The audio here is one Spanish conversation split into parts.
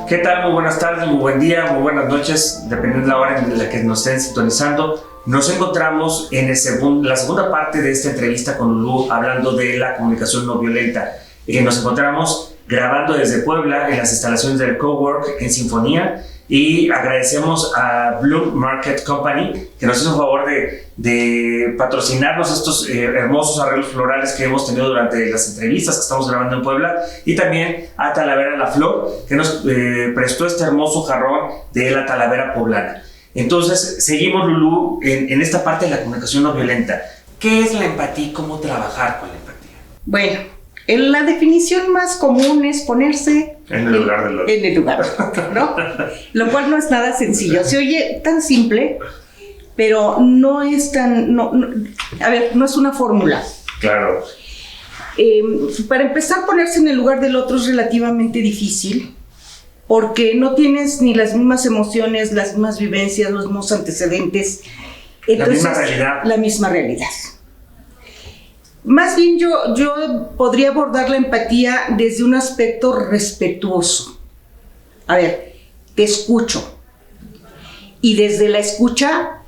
¿Qué tal? Muy buenas tardes, muy buen día, muy buenas noches, dependiendo de la hora en la que nos estén sintonizando. Nos encontramos en la segunda parte de esta entrevista con Lulú, hablando de la comunicación no violenta. Nos encontramos grabando desde Puebla, en las instalaciones del Cowork en Sinfonía, y agradecemos a Bloom Market Company, que nos hizo el favor de patrocinarnos estos hermosos arreglos florales que hemos tenido durante las entrevistas que estamos grabando en Puebla, y también a Talavera La Flor, que nos prestó este hermoso jarrón de la Talavera poblana. Entonces, seguimos, Lulú, en esta parte de la comunicación no violenta. ¿Qué es la empatía y cómo trabajar con la empatía? Bueno, la definición más común es ponerse en el lugar del otro. En el lugar, ¿no? Lo cual no es nada sencillo. Se oye tan simple, pero no es tan... no es una fórmula. Claro. Para empezar, ponerse en el lugar del otro es relativamente difícil, porque no tienes ni las mismas emociones, las mismas vivencias, los mismos antecedentes. Entonces, la misma realidad. Más bien yo podría abordar la empatía desde un aspecto respetuoso. A ver, te escucho. Y desde la escucha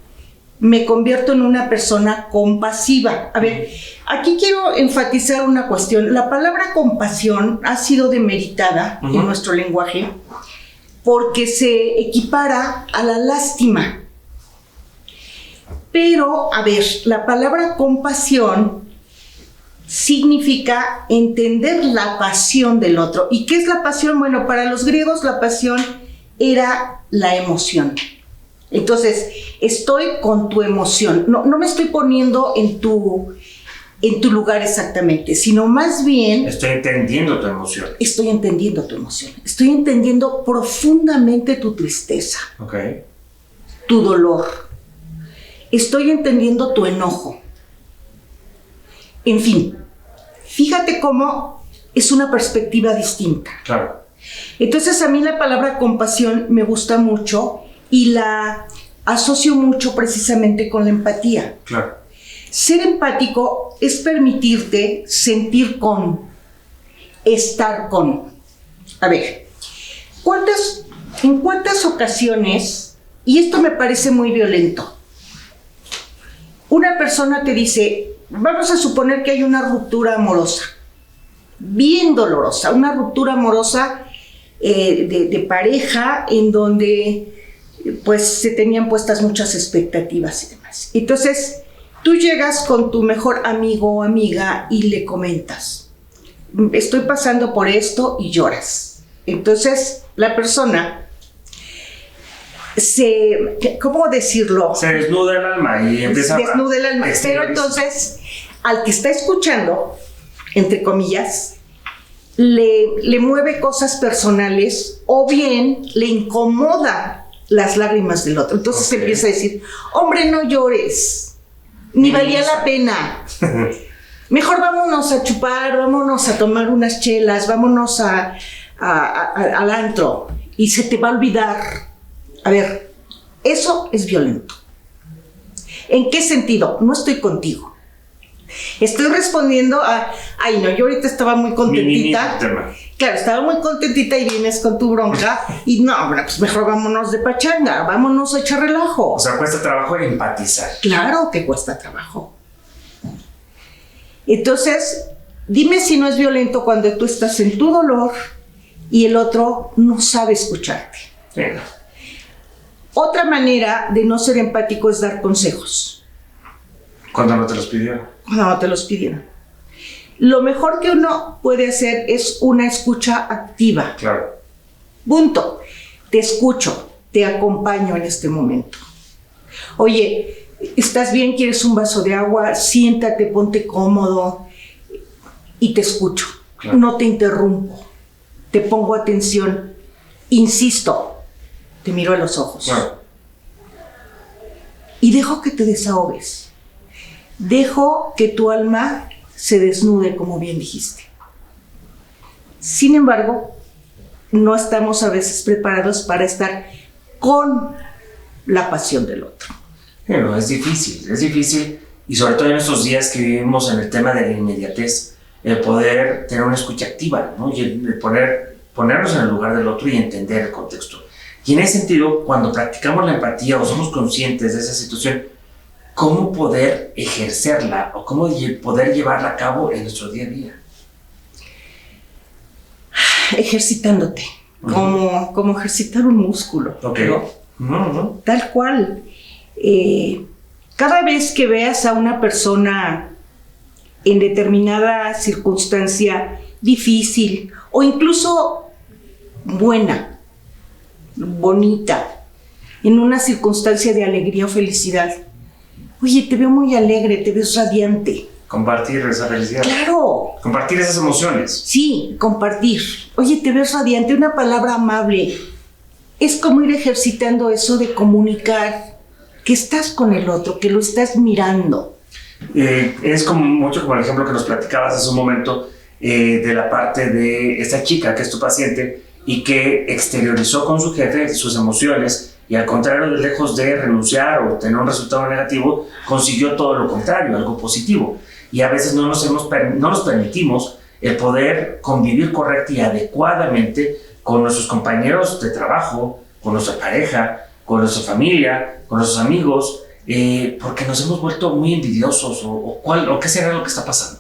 me convierto en una persona compasiva. A ver, aquí quiero enfatizar una cuestión. La palabra compasión ha sido demeritada en nuestro lenguaje porque se equipara a la lástima. Pero, a ver, la palabra compasión significa entender la pasión del otro. ¿Y qué es la pasión? Bueno, para los griegos la pasión era la emoción. Entonces, estoy con tu emoción. No me estoy poniendo en tu lugar exactamente, sino más bien... Estoy entendiendo tu emoción. Estoy entendiendo tu emoción. Estoy entendiendo profundamente tu tristeza. Okay. Tu dolor. Estoy entendiendo tu enojo. En fin, fíjate cómo es una perspectiva distinta. Claro. Entonces a mí la palabra compasión me gusta mucho y la asocio mucho precisamente con la empatía. Claro. Ser empático es permitirte sentir con, estar con. A ver, ¿en cuántas ocasiones, y esto me parece muy violento, una persona te dice... Vamos a suponer que hay una ruptura amorosa, bien dolorosa, una ruptura amorosa de pareja en donde pues se tenían puestas muchas expectativas y demás. Entonces, tú llegas con tu mejor amigo o amiga y le comentas, estoy pasando por esto, y lloras. Entonces, la persona ¿cómo decirlo? Se desnuda el alma y empieza desnuda el alma. Pero entonces, al que está escuchando, entre comillas, le mueve cosas personales o bien le incomoda las lágrimas del otro. Entonces se empieza a decir, hombre, no llores, ni valía la pena. Mejor vámonos a chupar, vámonos a tomar unas chelas, vámonos al antro y se te va a olvidar. A ver, eso es violento. ¿En qué sentido? No estoy contigo. Estoy respondiendo a, ay no, yo ahorita estaba muy contentita. Claro, estaba muy contentita y vienes con tu bronca y no, bueno, pues mejor vámonos de pachanga, vámonos a echar relajo. O sea, cuesta trabajo empatizar. Claro que cuesta trabajo. Entonces, dime si no es violento cuando tú estás en tu dolor y el otro no sabe escucharte. Sí. Otra manera de no ser empático es dar consejos. Cuando no te los pidieron. Cuando no te los pidieron. Lo mejor que uno puede hacer es una escucha activa. Claro. Punto. Te escucho, te acompaño en este momento. Oye, ¿estás bien? ¿Quieres un vaso de agua? Siéntate, ponte cómodo y te escucho. Claro. No te interrumpo. Te pongo atención. Insisto. Te miro a los ojos. Claro. Y dejo que te desahogues. Dejo que tu alma se desnude, como bien dijiste. Sin embargo, no estamos a veces preparados para estar con la pasión del otro. Pero es difícil. Y sobre todo en estos días que vivimos en el tema de la inmediatez, el poder tener una escucha activa, ¿no? Y el poder ponernos en el lugar del otro y entender el contexto. Y en ese sentido, cuando practicamos la empatía o somos conscientes de esa situación, ¿cómo poder ejercerla o cómo poder llevarla a cabo en nuestro día a día? Ejercitándote, como ejercitar un músculo. Okay. ¿No? Tal cual. Cada vez que veas a una persona en determinada circunstancia difícil o incluso buena, bonita, en una circunstancia de alegría o felicidad, oye, te veo muy alegre, te ves radiante. Compartir esa felicidad. ¡Claro! Compartir esas emociones. Sí, compartir. Oye, te ves radiante, una palabra amable. Es como ir ejercitando eso de comunicar que estás con el otro, que lo estás mirando. Es como mucho como el ejemplo que nos platicabas hace un momento de la parte de esta chica que es tu paciente y que exteriorizó con su jefe sus emociones y al contrario, lejos de renunciar o tener un resultado negativo, consiguió todo lo contrario, algo positivo. Y a veces no nos permitimos el poder convivir correcta y adecuadamente con nuestros compañeros de trabajo, con nuestra pareja, con nuestra familia, con nuestros amigos, porque nos hemos vuelto muy envidiosos o qué será lo que está pasando.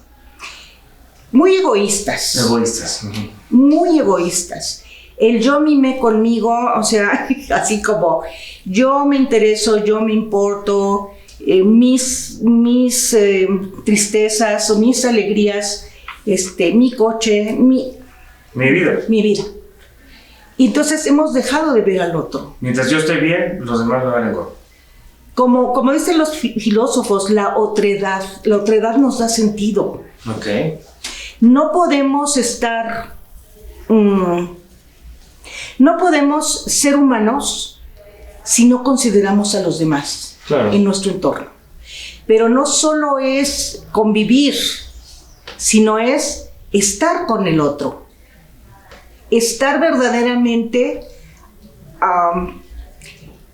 Muy egoístas. Egoístas. Muy egoístas. El yo mime conmigo, o sea, así como yo me intereso, yo me importo, mis tristezas o mis alegrías, mi coche, mi vida. Y entonces hemos dejado de ver al otro. Mientras yo estoy bien, los demás me valen gorro. Como dicen los filósofos, la otredad nos da sentido. Okay. No podemos estar... no podemos ser humanos si no consideramos a los demás en nuestro entorno. Pero no solo es convivir, sino es estar con el otro. Estar verdaderamente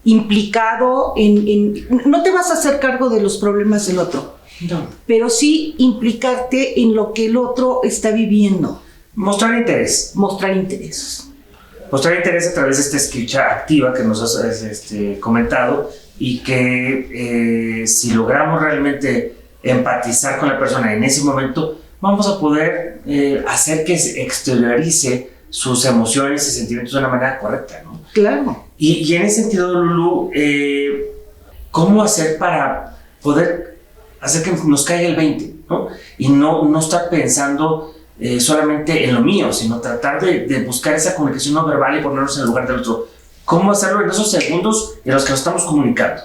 implicado no te vas a hacer cargo de los problemas del otro, pero sí implicarte en lo que el otro está viviendo. Mostrar interés. Mostrar interés A través de esta escucha activa que nos has comentado y que si logramos realmente empatizar con la persona en ese momento, vamos a poder hacer que se exteriorice sus emociones y sentimientos de una manera correcta, ¿no? Claro. Y en ese sentido, Lulú, ¿cómo hacer para poder hacer que nos caiga el 20, ¿no? Y no estar pensando solamente en lo mío, sino tratar de buscar esa comunicación no verbal y ponernos en el lugar del otro. ¿Cómo hacerlo en esos segundos en los que nos estamos comunicando?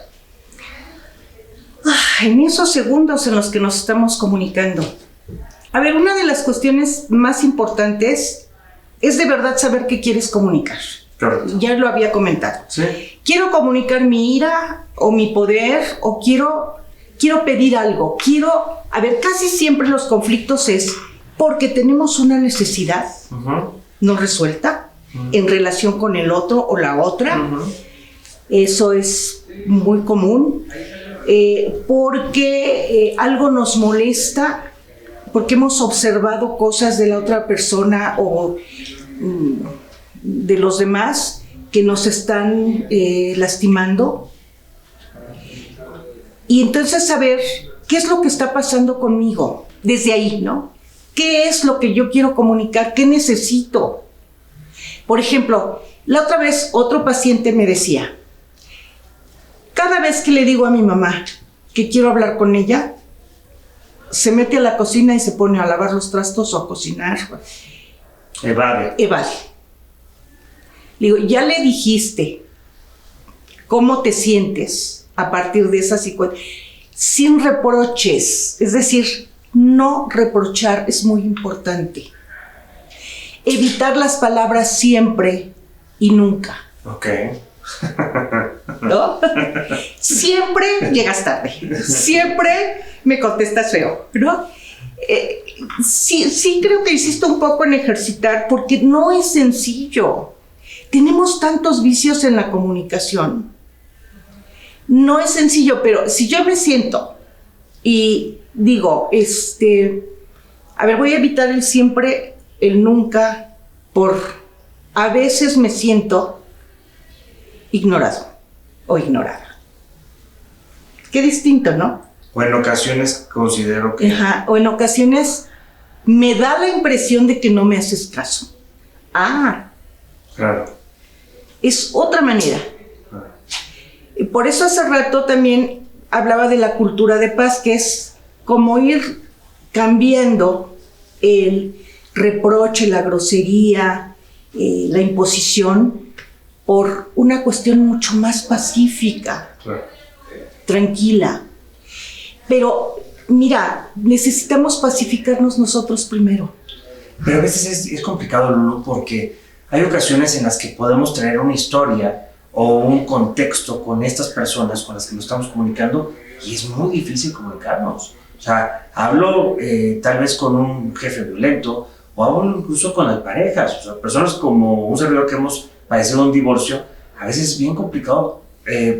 En esos segundos en los que nos estamos comunicando. A ver, una de las cuestiones más importantes es de verdad saber qué quieres comunicar. Correcto. Ya lo había comentado. Sí. Quiero comunicar mi ira o mi poder o quiero pedir algo. A ver, casi siempre los conflictos es porque tenemos una necesidad no resuelta en relación con el otro o la otra. Eso es muy común. Porque algo nos molesta, porque hemos observado cosas de la otra persona o de los demás que nos están lastimando. Y entonces saber qué es lo que está pasando conmigo desde ahí, ¿no? ¿Qué es lo que yo quiero comunicar? ¿Qué necesito? Por ejemplo, la otra vez otro paciente me decía, cada vez que le digo a mi mamá que quiero hablar con ella, se mete a la cocina y se pone a lavar los trastos o a cocinar. Evade. Digo, ya le dijiste cómo te sientes a partir de esa situación, sin reproches, es decir, no reprochar es muy importante. Evitar las palabras siempre y nunca. Ok. ¿No? Siempre llegas tarde, siempre me contestas feo, ¿no? Sí creo que insisto un poco en ejercitar porque no es sencillo. Tenemos tantos vicios en la comunicación. No es sencillo, pero si yo me siento y digo, a ver, voy a evitar el siempre, el nunca, por a veces me siento ignorado o ignorada. Qué distinto, ¿no? O en ocasiones considero que... Ajá, o en ocasiones me da la impresión de que no me haces caso. Claro. Es otra manera. Claro. Y por eso hace rato también hablaba de la cultura de paz, que es como ir cambiando el reproche, la grosería, la imposición, por una cuestión mucho más pacífica, Claro. tranquila. Pero, mira, necesitamos pacificarnos nosotros primero. Pero a veces es complicado, Lulu, porque hay ocasiones en las que podemos tener una historia o un contexto con estas personas con las que nos estamos comunicando y es muy difícil comunicarnos. O sea, hablo tal vez con un jefe violento o hablo incluso con las parejas. O sea, personas como un servidor que hemos padecido un divorcio, a veces es bien complicado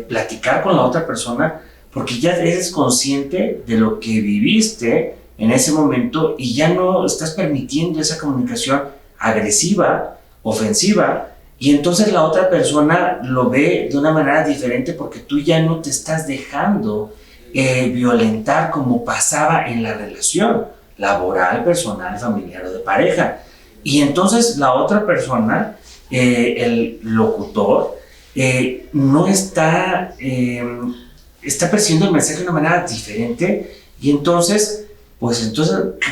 platicar con la otra persona porque ya eres consciente de lo que viviste en ese momento y ya no estás permitiendo esa comunicación agresiva, ofensiva, y entonces la otra persona lo ve de una manera diferente porque tú ya no te estás dejando violentar como pasaba en la relación laboral, personal, familiar o de pareja. Y entonces la otra persona, el locutor, no está, está percibiendo el mensaje de una manera diferente y entonces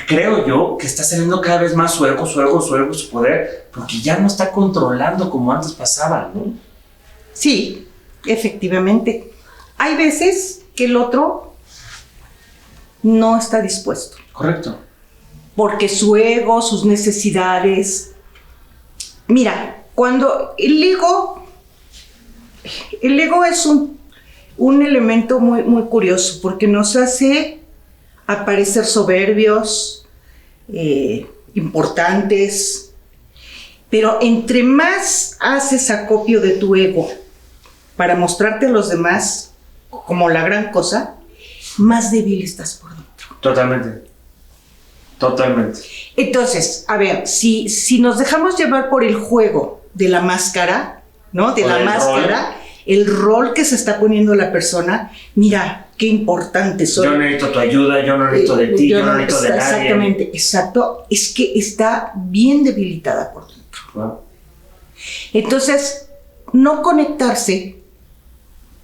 creo yo que está saliendo cada vez más su ego, su poder, porque ya no está controlando como antes pasaba, ¿no? Sí, efectivamente. Hay veces que el otro no está dispuesto. Correcto. Porque su ego, sus necesidades... Mira, cuando el ego es un elemento muy, muy curioso, porque nos hace aparecer soberbios, importantes, pero entre más haces acopio de tu ego para mostrarte a los demás como la gran cosa, más débil estás por dentro. Totalmente. Entonces, a ver, si nos dejamos llevar por el juego de la máscara, ¿no? De la máscara, el rol que se está poniendo la persona, mira, qué importante soy. Yo no necesito tu ayuda, yo no necesito de ti, yo no necesito de nadie. Exactamente, exacto. Es que está bien debilitada por dentro. Wow. Entonces, no conectarse,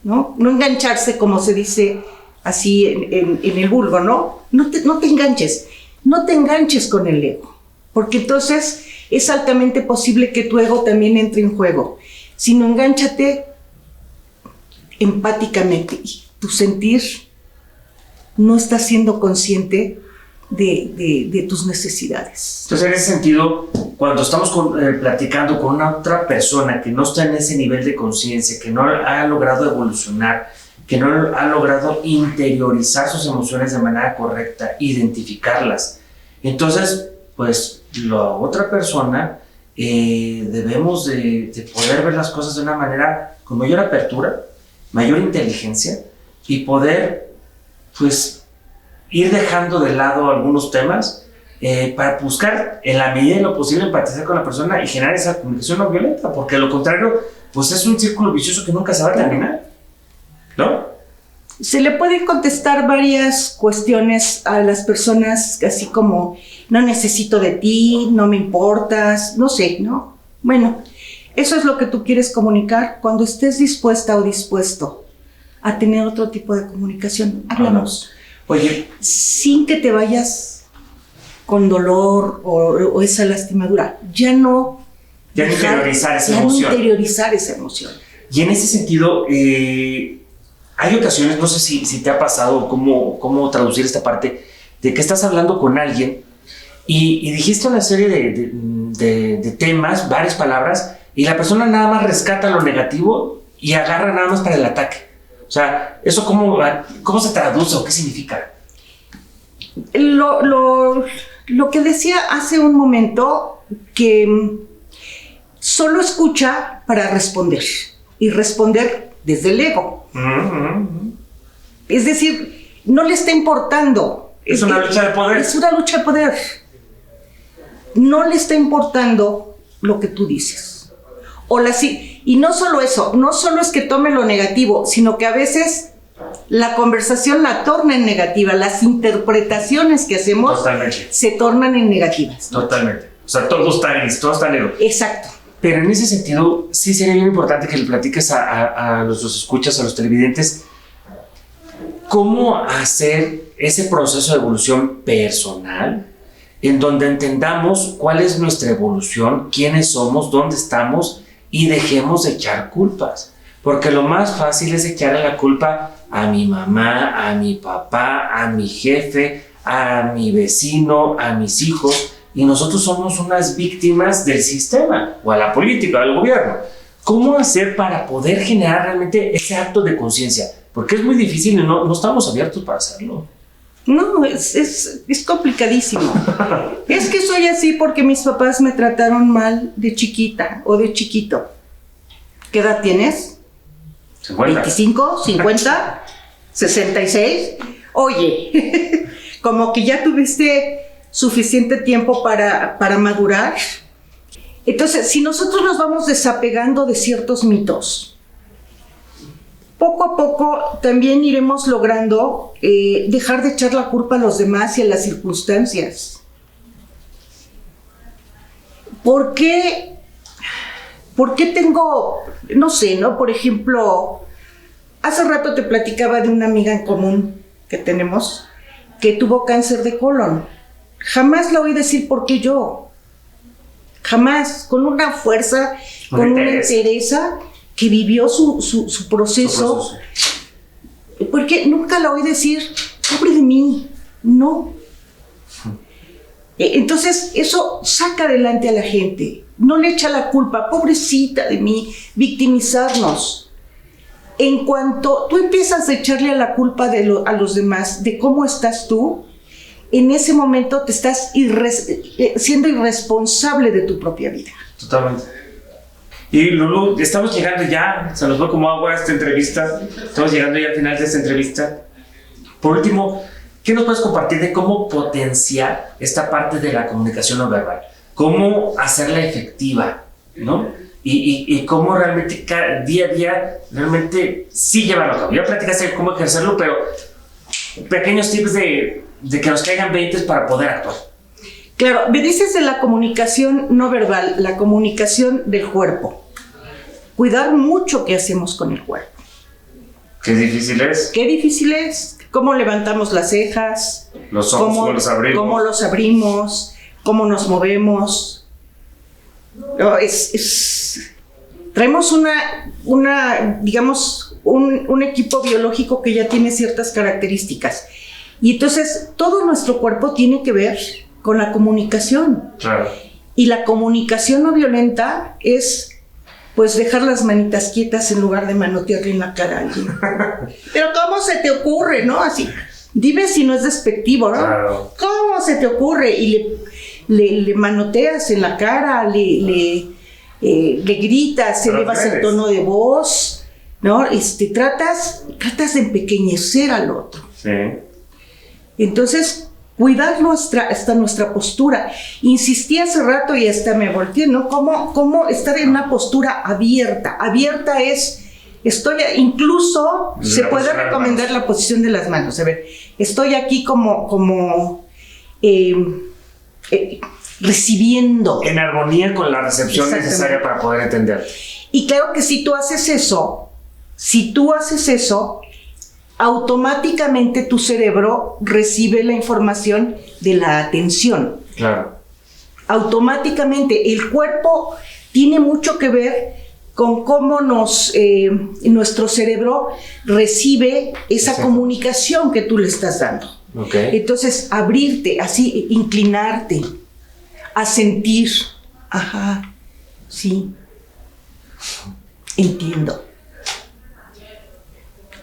¿no? No engancharse, como se dice así en el vulgo, ¿no? No te enganches. No te enganches con el ego, porque entonces es altamente posible que tu ego también entre en juego. Sino engánchate empáticamente. Tu sentir no está siendo consciente de tus necesidades. Entonces, en ese sentido, cuando estamos platicando con una otra persona que no está en ese nivel de conciencia, que no ha logrado evolucionar, que no ha logrado interiorizar sus emociones de manera correcta, identificarlas, entonces, pues, la otra persona debemos de poder ver las cosas de una manera con mayor apertura, mayor inteligencia y poder, pues, ir dejando de lado algunos temas para buscar, en la medida de lo posible, empatizar con la persona y generar esa comunicación no violenta, porque de lo contrario, pues es un círculo vicioso que nunca se va a terminar, ¿no? Se le pueden contestar varias cuestiones a las personas, así como, no necesito de ti, no me importas, no sé, ¿no? Bueno, eso es lo que tú quieres comunicar. Cuando estés dispuesta o dispuesto a tener otro tipo de comunicación, háblanos. Oye, sin que te vayas con dolor o esa lastimadura. Ya no interiorizar esa emoción. Interiorizar esa emoción. Y en ese sentido, hay ocasiones, no sé si te ha pasado cómo traducir esta parte, de que estás hablando con alguien y dijiste una serie de temas, varias palabras, y la persona nada más rescata lo negativo y agarra nada más para el ataque. O sea, ¿eso cómo se traduce o qué significa? Lo que decía hace un momento, que solo escucha para responder, y responder desde el ego. Es decir, no le está importando. Es una lucha de poder. Es una lucha de poder. No le está importando lo que tú dices. Y no solo eso, no solo es que tome lo negativo, sino que a veces la conversación la torna en negativa, las interpretaciones que hacemos se tornan en negativas. Totalmente. O sea, todo está gris, todo está negro. Exacto. Pero en ese sentido, sí sería bien importante que le platiques a los escuchas, a los televidentes, cómo hacer ese proceso de evolución personal, en donde entendamos cuál es nuestra evolución, quiénes somos, dónde estamos, y dejemos de echar culpas. Porque lo más fácil es echarle la culpa a mi mamá, a mi papá, a mi jefe, a mi vecino, a mis hijos, y nosotros somos unas víctimas del sistema, o a la política, al gobierno. ¿Cómo hacer para poder generar realmente ese acto de conciencia? Porque es muy difícil y no estamos abiertos para hacerlo. No, es complicadísimo. Es que soy así porque mis papás me trataron mal de chiquita o de chiquito. ¿Qué edad tienes? 50. 25, 50, 66. Oye, como que ya tuviste suficiente tiempo para madurar. Entonces, si nosotros nos vamos desapegando de ciertos mitos, poco a poco también iremos logrando dejar de echar la culpa a los demás y a las circunstancias. ¿Por qué tengo, no sé, ¿no? Por ejemplo, hace rato te platicaba de una amiga en común que tenemos que tuvo cáncer de colon. Jamás la oí decir por qué yo. Jamás, con una fuerza, con una entereza que vivió su proceso. Porque nunca la oí decir, pobre de mí, no. Entonces, eso saca adelante a la gente. No le echa la culpa, pobrecita de mí, victimizarnos. En cuanto tú empiezas a echarle la culpa a los demás de cómo estás tú, en ese momento te estás siendo irresponsable de tu propia vida. Totalmente. Y Lulú, estamos llegando ya, se nos va como agua esta entrevista, estamos llegando ya al final de esta entrevista. Por último, ¿qué nos puedes compartir de cómo potenciar esta parte de la comunicación no verbal? ¿Cómo hacerla efectiva? ¿No? Y cómo realmente día a día realmente sí llevarlo a cabo. Ya platicaste cómo ejercerlo, pero pequeños tips de que nos caigan 20 para poder actuar. Claro, me dices de la comunicación no verbal, la comunicación del cuerpo. Cuidar mucho qué hacemos con el cuerpo. Qué difícil es. Qué difícil es. Cómo levantamos las cejas. Los ojos, cómo los abrimos. Cómo los abrimos, cómo nos movemos. No, traemos digamos, un equipo biológico que ya tiene ciertas características. Y entonces todo nuestro cuerpo tiene que ver con la comunicación. Claro. Y la comunicación no violenta es, pues, dejar las manitas quietas en lugar de manotearle en la cara a alguien. Pero ¿cómo se te ocurre, no? Así, dime si no es despectivo, ¿no? Claro. ¿Cómo se te ocurre? Y le manoteas en la cara, le gritas, elevas el tono de voz, ¿no? Tratas de empequeñecer al otro. Sí. Entonces, cuidar nuestra postura. Insistí hace rato y hasta me volteé, ¿no? ¿Cómo estar en una postura abierta? Abierta es, incluso se puede recomendar la posición de las manos. A ver, estoy aquí como recibiendo. En armonía con la recepción necesaria para poder entender. Y claro que si tú haces eso, automáticamente tu cerebro recibe la información de la atención. Claro. Automáticamente. El cuerpo tiene mucho que ver con cómo nuestro cerebro recibe esa comunicación que tú le estás dando. Okay. Entonces, abrirte, así, inclinarte, a sentir. Ajá, sí. Entiendo.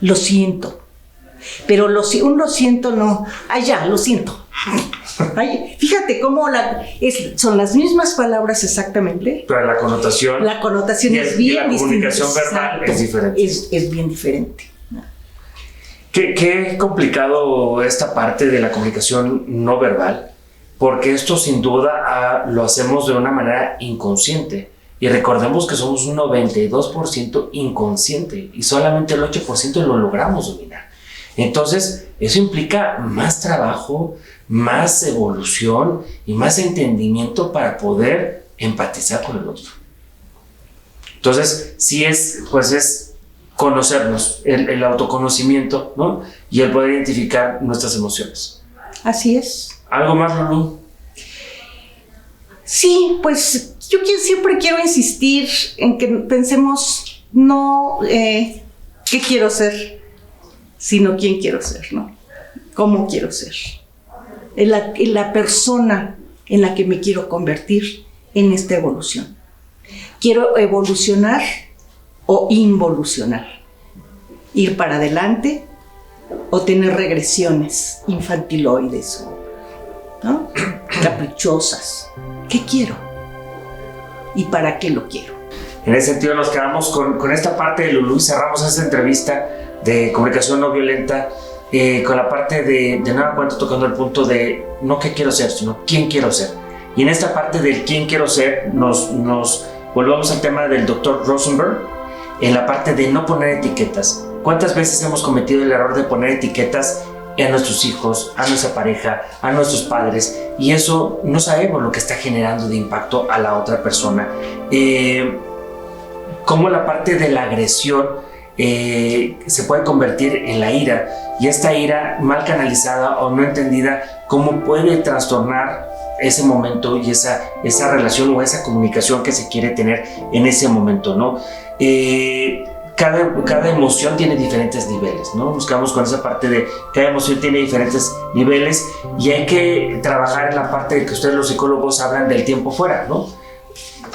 Lo siento. Pero lo siento no. Ay, ya, lo siento. Ay, fíjate cómo son las mismas palabras exactamente. Pero la connotación es bien distinta. La comunicación verbal es diferente. Es bien diferente. Qué complicado esta parte de la comunicación no verbal, porque esto sin duda lo hacemos de una manera inconsciente. Y recordemos que somos un 92% inconsciente y solamente el 8% lo logramos dominar. Entonces, eso implica más trabajo, más evolución y más entendimiento para poder empatizar con el otro. Entonces, sí es conocernos, el autoconocimiento, ¿no? Y el poder identificar nuestras emociones. Así es. ¿Algo más, Lulú? Sí, pues yo siempre quiero insistir en que pensemos no qué quiero ser, sino quién quiero ser, ¿no? ¿Cómo quiero ser? En la persona en la que me quiero convertir en esta evolución. ¿Quiero evolucionar o involucionar? ¿Ir para adelante o tener regresiones infantiloides, ¿no? Caprichosas? ¿Qué quiero? ¿Y para qué lo quiero? En ese sentido nos quedamos con esta parte de Lulú y cerramos esta entrevista de comunicación no violenta con la parte de nueva cuenta tocando el punto de no qué quiero ser, sino quién quiero ser. Y en esta parte del quién quiero ser nos volvamos al tema del Dr. Rosenberg en la parte de no poner etiquetas. ¿Cuántas veces hemos cometido el error de poner etiquetas a nuestros hijos, a nuestra pareja, a nuestros padres? Y eso no sabemos lo que está generando de impacto a la otra persona. Cómo la parte de la agresión se puede convertir en la ira, y esta ira mal canalizada o no entendida, cómo puede trastornar ese momento y esa relación o esa comunicación que se quiere tener en ese momento, ¿no? Cada emoción tiene diferentes niveles, ¿no? Buscamos con esa parte de cada emoción tiene diferentes niveles y hay que trabajar en la parte de que ustedes los psicólogos hablan del tiempo fuera, ¿no?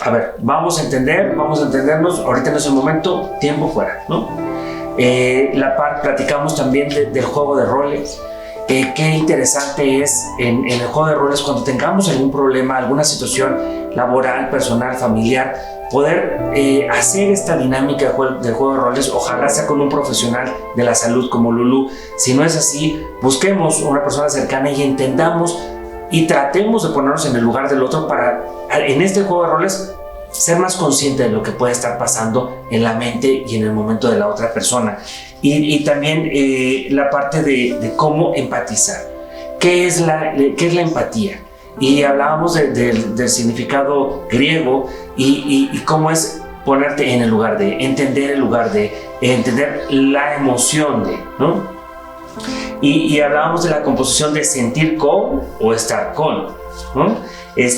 A ver, vamos a entendernos, ahorita en ese momento, tiempo fuera, ¿no? Platicamos también del juego de roles. Qué interesante es en el juego de roles cuando tengamos algún problema, alguna situación laboral, personal, familiar, poder hacer esta dinámica del juego de roles, ojalá sea con un profesional de la salud como Lulú. Si no es así, busquemos una persona cercana y entendamos y tratemos de ponernos en el lugar del otro para, en este juego de roles, ser más consciente de lo que puede estar pasando en la mente y en el momento de la otra persona. Y también la parte de cómo empatizar. ¿Qué es la empatía? Y hablábamos del significado griego y cómo es ponerte en el lugar de, entender el lugar de, entender la emoción de, ¿no? Y hablábamos de la composición de sentir con o estar con, ¿no? El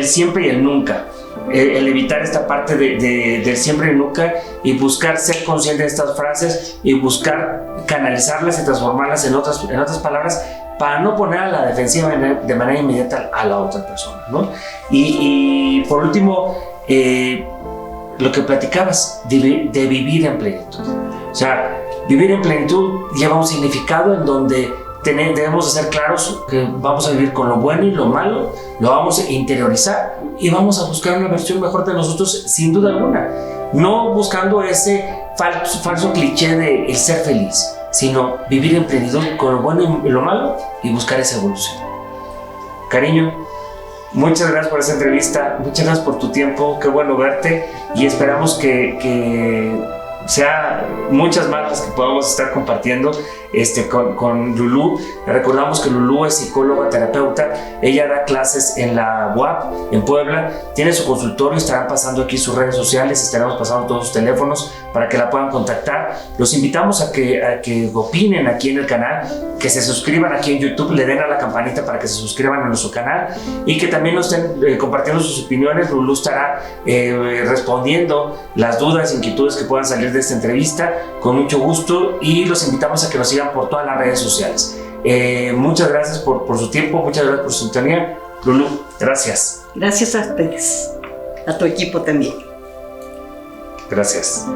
siempre y el nunca. El evitar esta parte del siempre y nunca y buscar ser consciente de estas frases y buscar canalizarlas y transformarlas en otras palabras para no poner a la defensiva de manera inmediata a la otra persona, ¿no? Y por último, lo que platicabas de vivir en plenitud. O sea, vivir en plenitud lleva un significado en donde debemos de ser claros que vamos a vivir con lo bueno y lo malo, lo vamos a interiorizar y vamos a buscar una versión mejor de nosotros sin duda alguna, no buscando ese falso cliché de el ser feliz, sino vivir en plenitud con lo bueno y lo malo y buscar esa evolución. Cariño, muchas gracias por esta entrevista, muchas gracias por tu tiempo, qué bueno verte y esperamos que sea muchas más las que podamos estar compartiendo con Lulú. Recordamos que Lulú es psicóloga, terapeuta, ella da clases en la UAP en Puebla, tiene su consultorio, estarán pasando aquí sus redes sociales, estaremos pasando todos sus teléfonos para que la puedan contactar. Los invitamos a que opinen aquí en el canal, que se suscriban aquí en YouTube, le den a la campanita para que se suscriban a nuestro canal y que también nos estén compartiendo sus opiniones. Lulú estará respondiendo las dudas, inquietudes que puedan salir de esta entrevista con mucho gusto y los invitamos a que nos sigan por todas las redes sociales. Muchas gracias por su tiempo, muchas gracias por su sintonía. Lulú, gracias. Gracias a ustedes, a tu equipo también. Gracias.